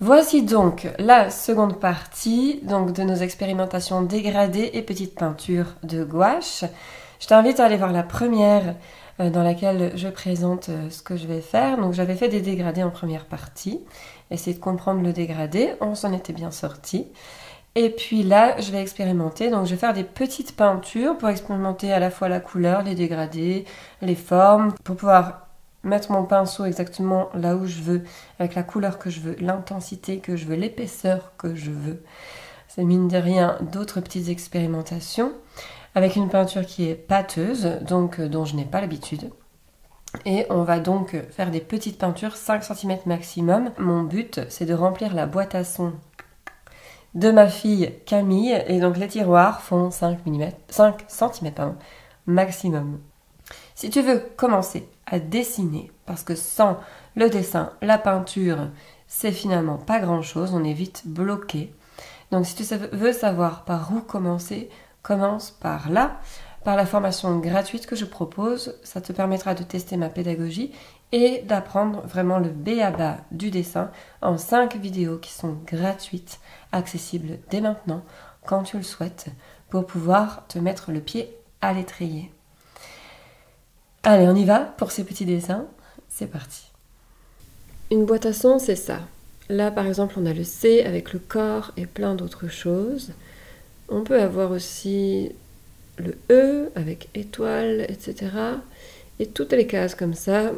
Voici donc la seconde partie donc de nos expérimentations dégradées et petites peintures de gouache. Je t'invite à aller voir la première dans laquelle je présente ce que je vais faire. Donc j'avais fait des dégradés en première partie, essayer de comprendre le dégradé, on s'en était bien sorti. Et puis là, je vais expérimenter, donc je vais faire des petites peintures pour expérimenter à la fois la couleur, les dégradés, les formes, pour pouvoir mettre mon pinceau exactement là où je veux, avec la couleur que je veux, l'intensité que je veux, l'épaisseur que je veux. C'est mine de rien d'autres petites expérimentations, avec une peinture qui est pâteuse, donc dont je n'ai pas l'habitude. Et on va donc faire des petites peintures, 5 cm maximum. Mon but, c'est de remplir la boîte à son de ma fille Camille, et donc les tiroirs font 5 cm maximum. Si tu veux commencer à dessiner, parce que sans le dessin, la peinture, c'est finalement pas grand chose, on est vite bloqué. Donc si tu veux savoir par où commencer, commence par là, par la formation gratuite que je propose. Ça te permettra de tester ma pédagogie et d'apprendre vraiment le b.a.-ba du dessin en 5 vidéos qui sont gratuites, accessibles dès maintenant, quand tu le souhaites, pour pouvoir te mettre le pied à l'étrier. Allez, on y va pour ces petits dessins. C'est parti. Une boîte à sons, c'est ça. Là, par exemple, on a le C avec le corps et plein d'autres choses. On peut avoir aussi le E avec étoile, etc. Et toutes les cases comme ça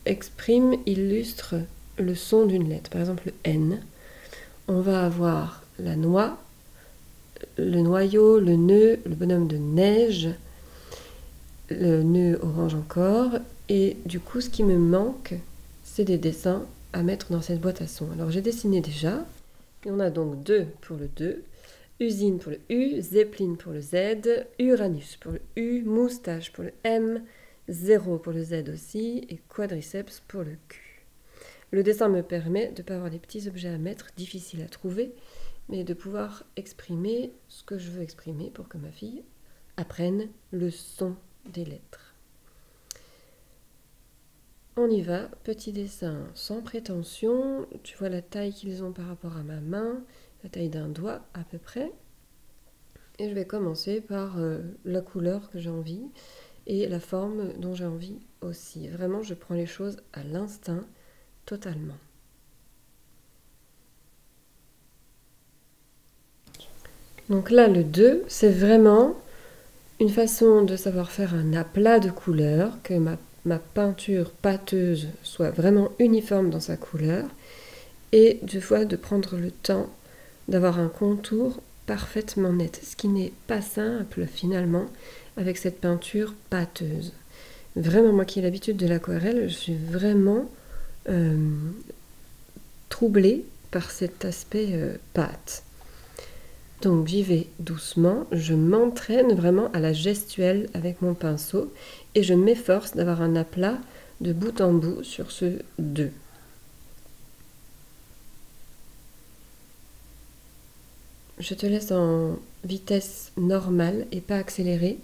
expriment, illustrent le son d'une lettre. Par exemple, le N. On va avoir la noix, le noyau, le nœud, le bonhomme de neige, le nœud orange encore. Et du coup, ce qui me manque, c'est des dessins à mettre dans cette boîte à sons. Alors, j'ai dessiné déjà. Et on a donc 2 pour le 2. Usine pour le U, Zeppelin pour le Z, Uranus pour le U, moustache pour le M, 0 pour le Z aussi, et quadriceps pour le Q. Le dessin me permet de ne pas avoir des petits objets à mettre, difficiles à trouver, mais de pouvoir exprimer ce que je veux exprimer pour que ma fille apprenne le son des lettres. On y va, petit dessin sans prétention. Tu vois la taille qu'ils ont par rapport à ma main, la taille d'un doigt à peu près. Et je vais commencer par la couleur que j'ai envie et la forme dont j'ai envie aussi. Vraiment, je prends les choses à l'instinct, totalement. Donc là, le 2, c'est vraiment une façon de savoir faire un aplat de couleurs, que ma peinture pâteuse soit vraiment uniforme dans sa couleur, et deux fois de prendre le temps d'avoir un contour parfaitement net, ce qui n'est pas simple finalement avec cette peinture pâteuse. Vraiment, moi qui ai l'habitude de l'aquarelle, je suis vraiment troublée par cet aspect pâte. Donc j'y vais doucement, je m'entraîne vraiment à la gestuelle avec mon pinceau et je m'efforce d'avoir un aplat de bout en bout sur ce 2. Je te laisse en vitesse normale et pas accélérée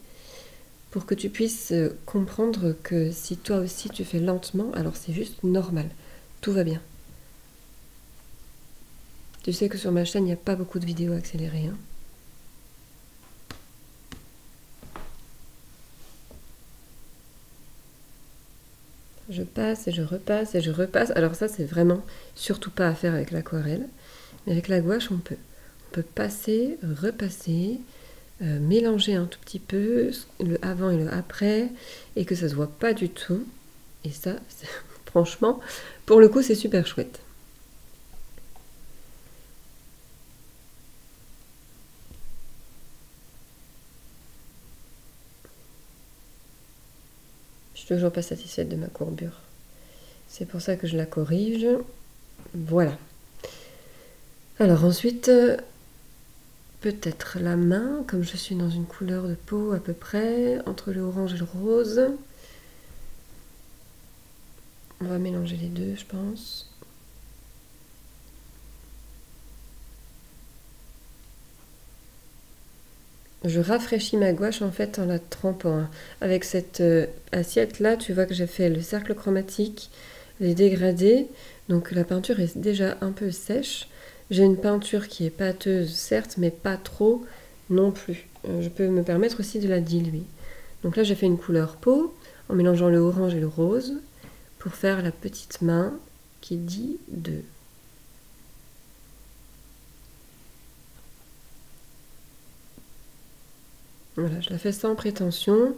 pour que tu puisses comprendre que si toi aussi tu fais lentement, alors c'est juste normal, tout va bien. Tu sais que sur ma chaîne, il n'y a pas beaucoup de vidéos accélérées. Hein. Je passe et je repasse et je repasse. Alors ça, c'est vraiment surtout pas à faire avec l'aquarelle. Mais avec la gouache, on peut. On peut passer, repasser, mélanger un tout petit peu le avant et le après, et que ça se voit pas du tout. Et ça, franchement, pour le coup, c'est super chouette. Je suis toujours pas satisfaite de ma courbure. C'est pour ça que je la corrige. Voilà. Alors ensuite, peut-être la main, comme je suis dans une couleur de peau à peu près, entre le orange et le rose. On va mélanger les deux, je pense. Je rafraîchis ma gouache en fait en la trempant. Avec cette assiette là, tu vois que j'ai fait le cercle chromatique, les dégradés. Donc la peinture est déjà un peu sèche. J'ai une peinture qui est pâteuse, certes, mais pas trop non plus. Je peux me permettre aussi de la diluer. Donc là, j'ai fait une couleur peau en mélangeant le orange et le rose pour faire la petite main qui dit 2. Voilà, je la fais sans prétention.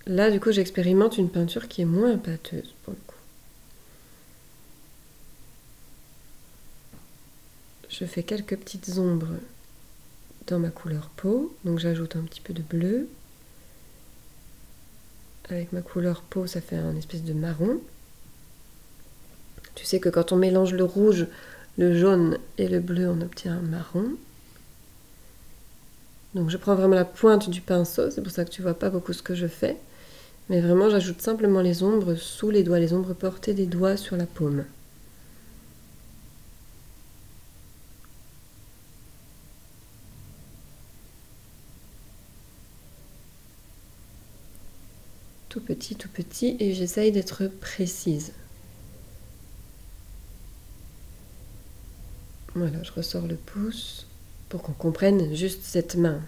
Là, du coup, j'expérimente une peinture qui est moins pâteuse pour le coup. Je fais quelques petites ombres dans ma couleur peau, donc j'ajoute un petit peu de bleu. Avec ma couleur peau, ça fait un espèce de marron. Tu sais que quand on mélange le rouge, le jaune et le bleu, on obtient un marron. Donc je prends vraiment la pointe du pinceau, c'est pour ça que tu vois pas beaucoup ce que je fais. Mais vraiment, j'ajoute simplement les ombres sous les doigts, les ombres portées des doigts sur la paume. Tout petit, et j'essaye d'être précise. Voilà, je ressors le pouce pour qu'on comprenne juste cette main.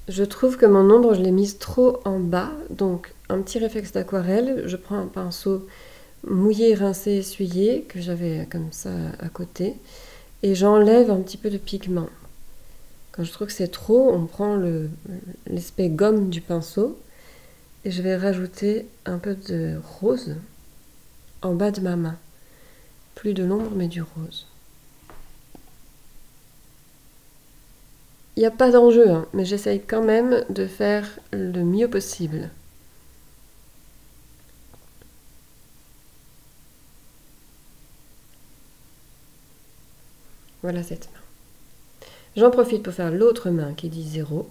Je trouve que mon ombre, je l'ai mise trop en bas, donc un petit réflexe d'aquarelle, je prends un pinceau mouillé, rincé, essuyé, que j'avais comme ça à côté, et j'enlève un petit peu de pigment. Quand je trouve que c'est trop, on prend l'aspect gomme du pinceau, et je vais rajouter un peu de rose en bas de ma main. Plus de l'ombre, mais du rose. Il n'y a pas d'enjeu, hein, mais j'essaye quand même de faire le mieux possible. Voilà cette main. J'en profite pour faire l'autre main qui dit 0.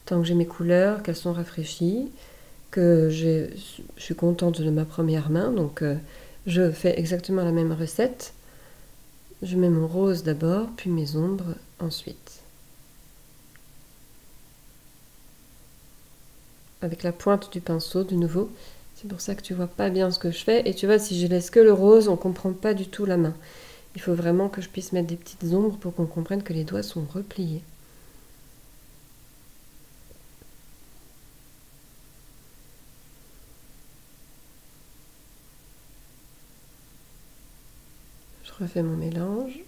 Tant que j'ai mes couleurs, qu'elles sont rafraîchies, que je suis contente de ma première main, donc je fais exactement la même recette. Je mets mon rose d'abord, puis mes ombres ensuite. Avec la pointe du pinceau de nouveau, c'est pour ça que tu vois pas bien ce que je fais. Et tu vois, si je laisse que le rose, on comprend pas du tout la main. Il faut vraiment que je puisse mettre des petites ombres pour qu'on comprenne que les doigts sont repliés. Je refais mon mélange.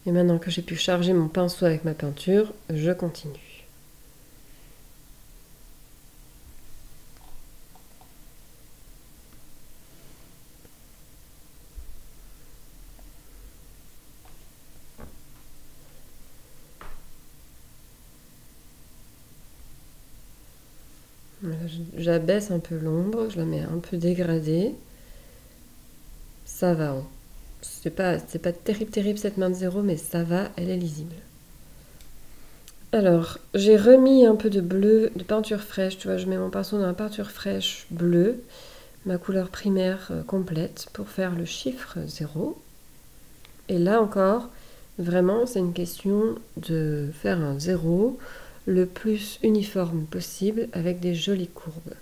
Et maintenant que j'ai pu charger mon pinceau avec ma peinture, je continue. Voilà, j'abaisse un peu l'ombre, je la mets un peu dégradée. Ça va, hein. C'est pas terrible cette main de 0, mais ça va, elle est lisible. Alors, j'ai remis un peu de bleu, de peinture fraîche, tu vois, je mets mon pinceau dans la peinture fraîche bleue, ma couleur primaire complète, pour faire le chiffre 0. Et là encore, vraiment, c'est une question de faire un 0 le plus uniforme possible avec des jolies courbes.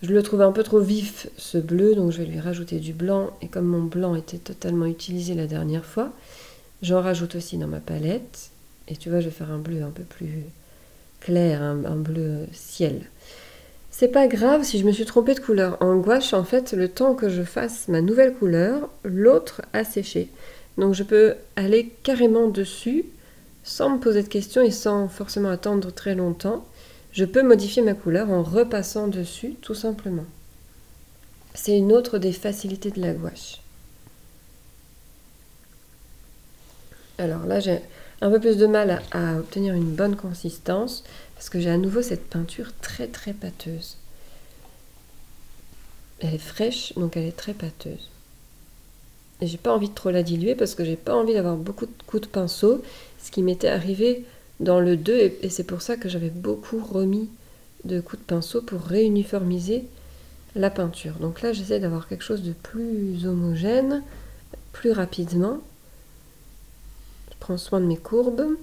Je le trouve un peu trop vif, ce bleu, donc je vais lui rajouter du blanc. Et comme mon blanc était totalement utilisé la dernière fois, j'en rajoute aussi dans ma palette. Et tu vois, je vais faire un bleu un peu plus clair, un bleu ciel. C'est pas grave si je me suis trompée de couleur. En gouache, en fait, le temps que je fasse ma nouvelle couleur, l'autre a séché. Donc je peux aller carrément dessus, sans me poser de questions et sans forcément attendre très longtemps. Je peux modifier ma couleur en repassant dessus, tout simplement. C'est une autre des facilités de la gouache. Alors là, j'ai un peu plus de mal à obtenir une bonne consistance parce que j'ai à nouveau cette peinture très très pâteuse. Elle est fraîche, donc elle est très pâteuse. Et j'ai pas envie de trop la diluer parce que j'ai pas envie d'avoir beaucoup de coups de pinceau, ce qui m'était arrivé dans le 2, et c'est pour ça que j'avais beaucoup remis de coups de pinceau pour réuniformiser la peinture. Donc là, j'essaie d'avoir quelque chose de plus homogène, plus rapidement. Je prends soin de mes courbes.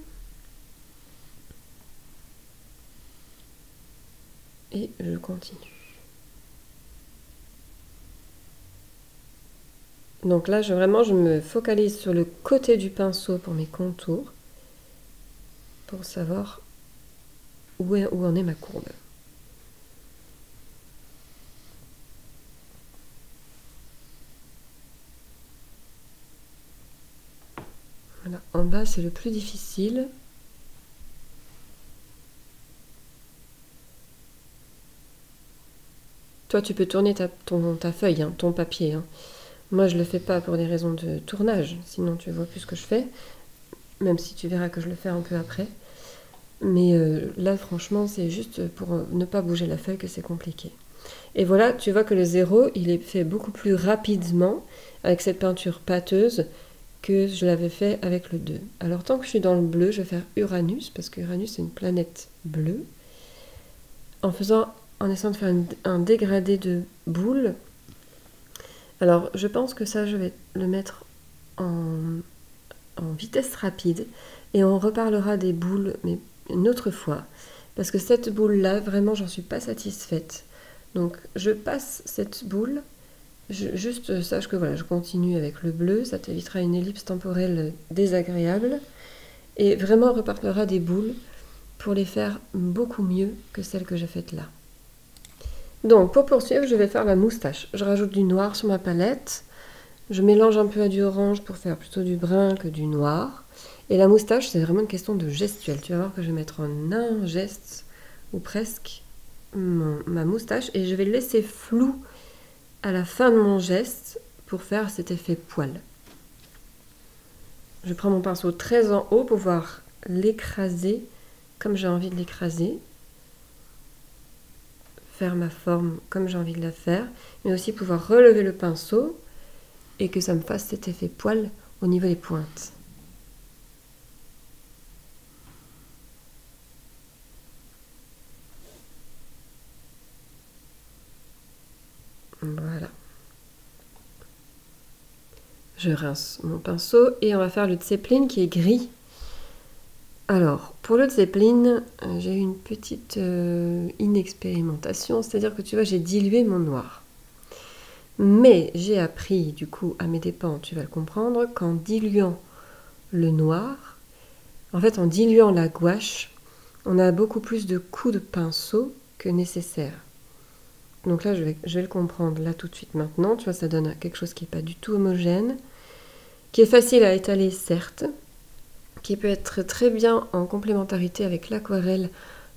Et je continue. Donc là, je me focalise sur le côté du pinceau pour mes contours, pour savoir où en est ma courbe. Voilà, en bas, c'est le plus difficile. Toi, tu peux tourner ta feuille, hein, ton papier. Hein. Moi, je le fais pas pour des raisons de tournage, sinon tu vois plus ce que je fais, même si tu verras que je le fais un peu après. Mais là, franchement, c'est juste pour ne pas bouger la feuille que c'est compliqué. Et voilà, tu vois que le 0, il est fait beaucoup plus rapidement avec cette peinture pâteuse que je l'avais fait avec le 2. Alors, tant que je suis dans le bleu, je vais faire Uranus, parce que Uranus, c'est une planète bleue. En essayant de faire un dégradé de boules. Alors, je pense que ça, je vais le mettre en vitesse rapide. Et on reparlera des boules, mais une autre fois. Parce que cette boule-là, vraiment, j'en suis pas satisfaite. Donc, je passe cette boule. Juste sache que voilà, je continue avec le bleu. Ça t'évitera une ellipse temporelle désagréable. Et vraiment, on reparlera des boules pour les faire beaucoup mieux que celles que j'ai faites là. Donc, pour poursuivre, je vais faire la moustache. Je rajoute du noir sur ma palette. Je mélange un peu à du orange pour faire plutôt du brun que du noir. Et la moustache, c'est vraiment une question de gestuelle. Tu vas voir que je vais mettre en un geste, ou presque, ma moustache. Et je vais le laisser flou à la fin de mon geste pour faire cet effet poil. Je prends mon pinceau très en haut pour pouvoir l'écraser comme j'ai envie de l'écraser. Faire ma forme comme j'ai envie de la faire. Mais aussi pouvoir relever le pinceau et que ça me fasse cet effet poil au niveau des pointes. Voilà. Je rince mon pinceau et on va faire le Zeppelin qui est gris. Alors, pour le Zeppelin, j'ai eu une petite inexpérimentation, c'est-à-dire que tu vois, j'ai dilué mon noir. Mais j'ai appris, du coup, à mes dépens, tu vas le comprendre, qu'en diluant le noir, en fait, en diluant la gouache, on a beaucoup plus de coups de pinceau que nécessaire. Donc là, je vais le comprendre là tout de suite maintenant. Tu vois, ça donne quelque chose qui n'est pas du tout homogène, qui est facile à étaler, certes, qui peut être très bien en complémentarité avec l'aquarelle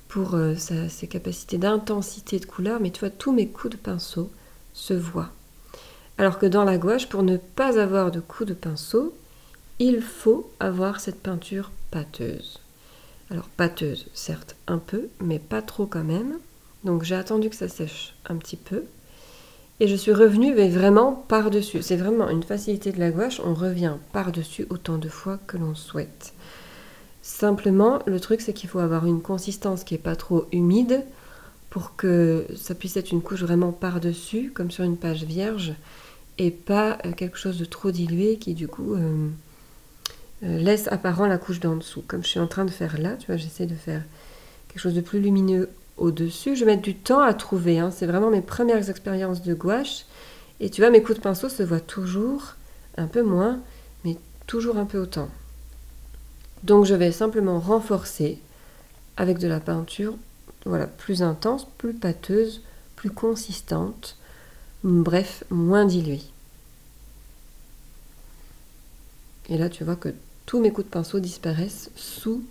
pour ses capacités d'intensité de couleur, mais tu vois, tous mes coups de pinceau se voient. Alors que dans la gouache, pour ne pas avoir de coups de pinceau, il faut avoir cette peinture pâteuse. Alors pâteuse, certes, un peu, mais pas trop quand même. Donc j'ai attendu que ça sèche un petit peu. Et je suis revenue mais vraiment par-dessus. C'est vraiment une facilité de la gouache, on revient par-dessus autant de fois que l'on souhaite. Simplement, le truc c'est qu'il faut avoir une consistance qui n'est pas trop humide pour que ça puisse être une couche vraiment par-dessus, comme sur une page vierge, et pas quelque chose de trop dilué qui du coup laisse apparent la couche d'en dessous. Comme je suis en train de faire là, tu vois, j'essaie de faire quelque chose de plus lumineux au-dessus. Je vais mettre du temps à trouver, hein. C'est vraiment mes premières expériences de gouache. Et tu vois, mes coups de pinceau se voient toujours un peu moins, mais toujours un peu autant. Donc je vais simplement renforcer avec de la peinture, voilà, plus intense, plus pâteuse, plus consistante, bref, moins diluée. Et là, tu vois que tous mes coups de pinceau disparaissent sous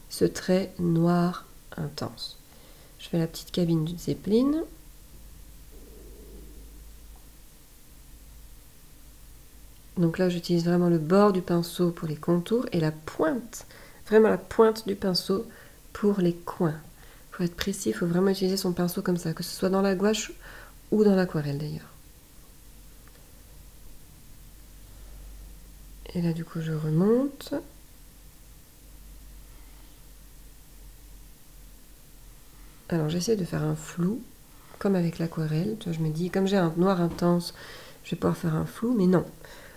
ce trait noir intense. Je fais la petite cabine du Zeppelin. Donc là, j'utilise vraiment le bord du pinceau pour les contours et la pointe, vraiment la pointe du pinceau pour les coins. Pour être précis, il faut vraiment utiliser son pinceau comme ça, que ce soit dans la gouache ou dans l'aquarelle d'ailleurs. Et là, du coup, je remonte. Alors j'essaie de faire un flou, comme avec l'aquarelle. Je me dis, comme j'ai un noir intense, je vais pouvoir faire un flou, mais non.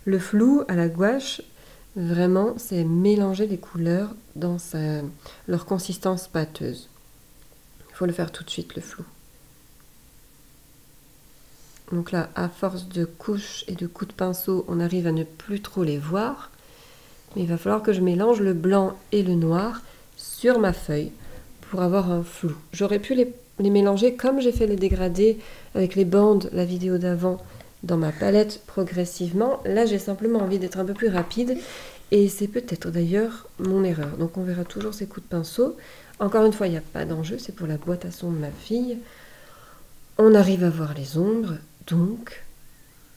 Le flou à la gouache, vraiment, c'est mélanger les couleurs dans leur consistance pâteuse. Il faut le faire tout de suite, le flou. Donc là, à force de couches et de coups de pinceau, on arrive à ne plus trop les voir. Mais il va falloir que je mélange le blanc et le noir sur ma feuille pour avoir un flou. J'aurais pu les mélanger comme j'ai fait les dégradés avec les bandes, la vidéo d'avant, dans ma palette progressivement. Là, j'ai simplement envie d'être un peu plus rapide et c'est peut-être d'ailleurs mon erreur. Donc on verra toujours ces coups de pinceau. Encore une fois, il n'y a pas d'enjeu, c'est pour la boîte à son de ma fille. On arrive à voir les ombres, donc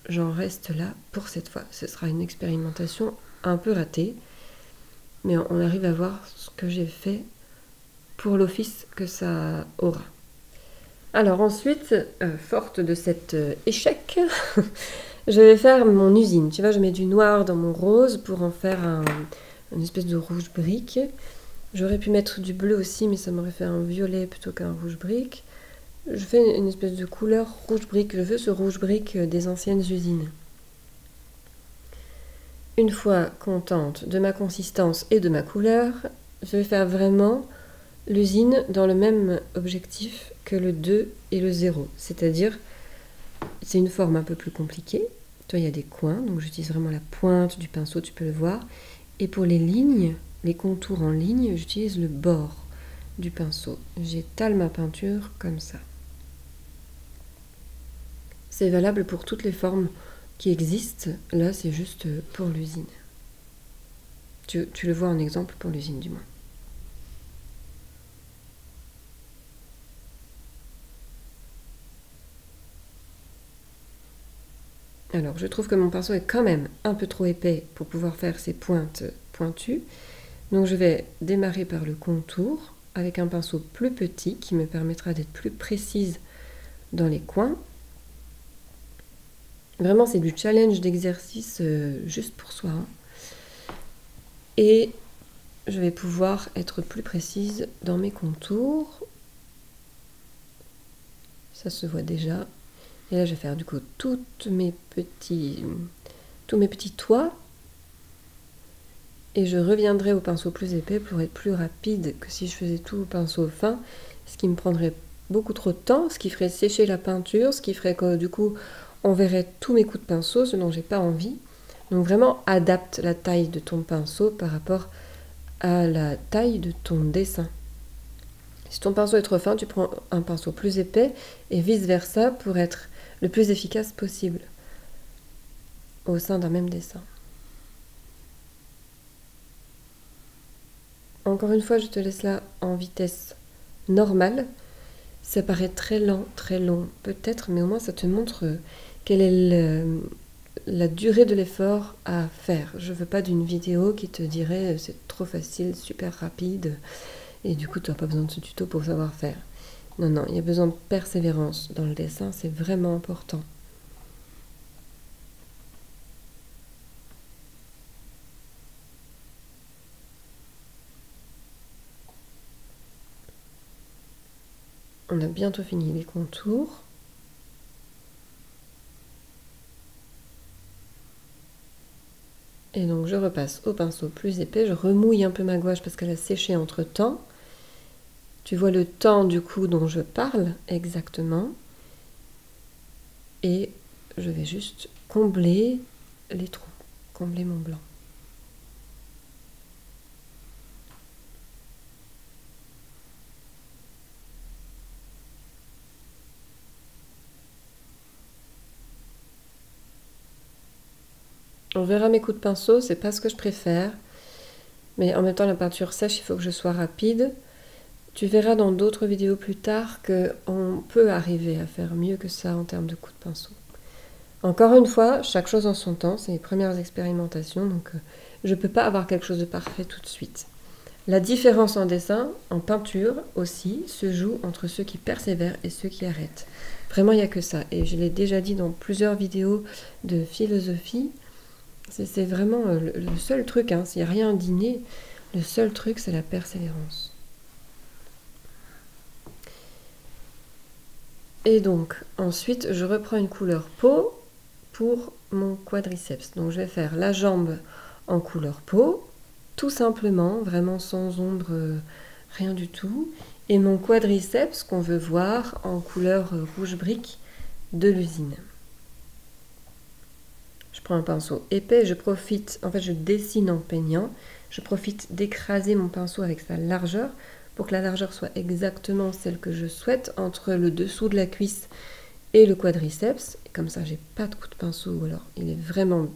j'en reste là pour cette fois. Ce sera une expérimentation un peu ratée, mais on arrive à voir ce que j'ai fait pour l'office que ça aura. Alors ensuite, forte de cet échec, je vais faire mon usine. Tu vois, je mets du noir dans mon rose pour en faire une espèce de rouge brique. J'aurais pu mettre du bleu aussi, mais ça m'aurait fait un violet plutôt qu'un rouge brique. Je fais une espèce de couleur rouge brique. Je veux ce rouge brique des anciennes usines. Une fois contente de ma consistance et de ma couleur, je vais faire vraiment l'usine dans le même objectif que le 2 et le 0. C'est-à-dire, c'est une forme un peu plus compliquée. Toi, il y a des coins, donc j'utilise vraiment la pointe du pinceau, tu peux le voir. Et pour les lignes, les contours en ligne, j'utilise le bord du pinceau. J'étale ma peinture comme ça. C'est valable pour toutes les formes qui existent. Là, c'est juste pour l'usine. Tu le vois en exemple pour l'usine, du moins. Alors, je trouve que mon pinceau est quand même un peu trop épais pour pouvoir faire ces pointes pointues. Donc, je vais démarrer par le contour avec un pinceau plus petit qui me permettra d'être plus précise dans les coins. Vraiment, c'est du challenge d'exercice juste pour soi. Hein. Et je vais pouvoir être plus précise dans mes contours. Ça se voit déjà. Et là, je vais faire du coup tous mes petits toits. Et je reviendrai au pinceau plus épais pour être plus rapide que si je faisais tout au pinceau fin, ce qui me prendrait beaucoup trop de temps, ce qui ferait sécher la peinture, ce qui ferait que du coup, on verrait tous mes coups de pinceau, ce dont j'ai pas envie. Donc vraiment, adapte la taille de ton pinceau par rapport à la taille de ton dessin. Si ton pinceau est trop fin, tu prends un pinceau plus épais et vice-versa pour être le plus efficace possible au sein d'un même dessin. Encore une fois, je te laisse là en vitesse normale. Ça paraît très lent, très long, peut-être, mais au moins ça te montre quelle est la durée de l'effort à faire. Je veux pas d'une vidéo qui te dirait c'est trop facile, super rapide, et du coup tu n'as pas besoin de ce tuto pour savoir faire. Non, non, il y a besoin de persévérance dans le dessin, c'est vraiment important. On a bientôt fini les contours. Et donc je repasse au pinceau plus épais, je remouille un peu ma gouache parce qu'elle a séché entre temps. Tu vois le temps du coup dont je parle exactement. Et je vais juste combler les trous, combler mon blanc. On verra mes coups de pinceau, c'est pas ce que je préfère. Mais en même temps, la peinture sèche, il faut que je sois rapide. Tu verras dans d'autres vidéos plus tard qu'on peut arriver à faire mieux que ça en termes de coups de pinceau. Encore une fois, chaque chose en son temps, c'est les premières expérimentations, donc je ne peux pas avoir quelque chose de parfait tout de suite. La différence en dessin, en peinture aussi, se joue entre ceux qui persévèrent et ceux qui arrêtent. Vraiment, il n'y a que ça. Et je l'ai déjà dit dans plusieurs vidéos de philosophie, c'est vraiment le seul truc, hein, s'il n'y a rien d'inné, le seul truc, c'est la persévérance. Et donc, ensuite, je reprends une couleur peau pour mon quadriceps. Donc, je vais faire la jambe en couleur peau, tout simplement, vraiment sans ombre, rien du tout. Et mon quadriceps qu'on veut voir en couleur rouge brique de l'usine. Je prends un pinceau épais, je profite, en fait je dessine en peignant, je profite d'écraser mon pinceau avec sa largeur pour que la largeur soit exactement celle que je souhaite entre le dessous de la cuisse et le quadriceps. Et comme ça j'ai pas de coup de pinceau, alors il est vraiment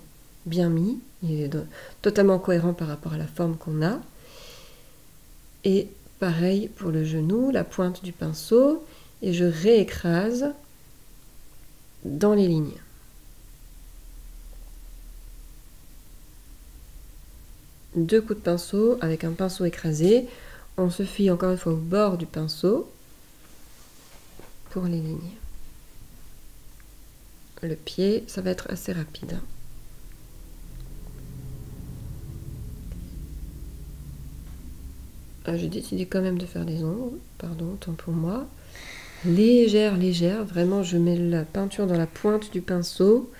bien mis, il est totalement cohérent par rapport à la forme qu'on a. Et pareil pour le genou, la pointe du pinceau, et je réécrase dans les lignes. Deux coups de pinceau avec un pinceau écrasé. On se fie encore une fois au bord du pinceau pour les lignes. Le pied, ça va être assez rapide. J'ai décidé quand même de faire des ombres, pardon, tant pour moi. Légère, vraiment je mets la peinture dans la pointe du pinceau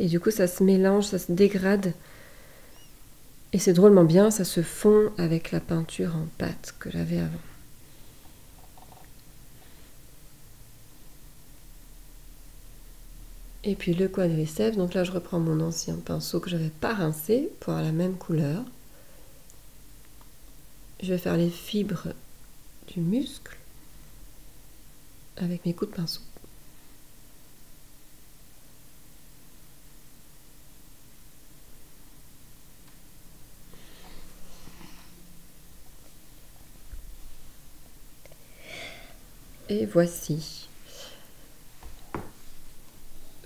et du coup ça se mélange, ça se dégrade. Et c'est drôlement bien, ça se fond avec la peinture en pâte que j'avais avant. Et puis le quadriceps, donc là je reprends mon ancien pinceau que j'avais pas rincé pour avoir la même couleur. Je vais faire les fibres du muscle avec mes coups de pinceau. Et voici.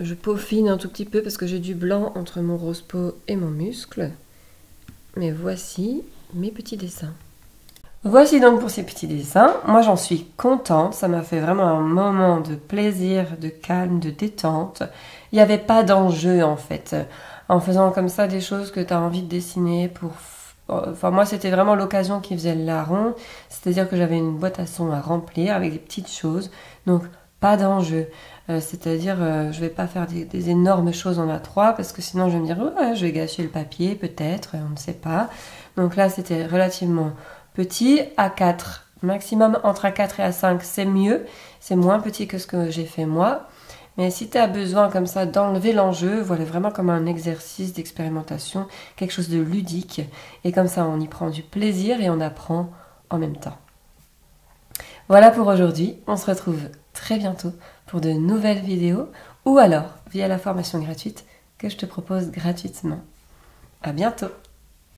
Je peaufine un tout petit peu parce que j'ai du blanc entre mon rose peau et mon muscle. Mais voici mes petits dessins. Voici donc pour ces petits dessins. Moi j'en suis contente, ça m'a fait vraiment un moment de plaisir, de calme, de détente. Il n'y avait pas d'enjeu en fait. En faisant comme ça des choses que tu as envie de dessiner pour... Enfin moi c'était vraiment l'occasion qui faisait le larron. C'est-à-dire que j'avais une boîte à sons à remplir avec des petites choses. Donc pas d'enjeu. C'est-à-dire je vais pas faire des énormes choses en A3 parce que sinon je vais me dire ouais, je vais gâcher le papier peut-être, on ne sait pas. Donc là c'était relativement... petit, A4, maximum entre A4 et A5, c'est mieux. C'est moins petit que ce que j'ai fait moi. Mais si tu as besoin comme ça d'enlever l'enjeu, voilà vraiment comme un exercice d'expérimentation, quelque chose de ludique. Et comme ça, on y prend du plaisir et on apprend en même temps. Voilà pour aujourd'hui. On se retrouve très bientôt pour de nouvelles vidéos ou alors via la formation gratuite que je te propose gratuitement. À bientôt!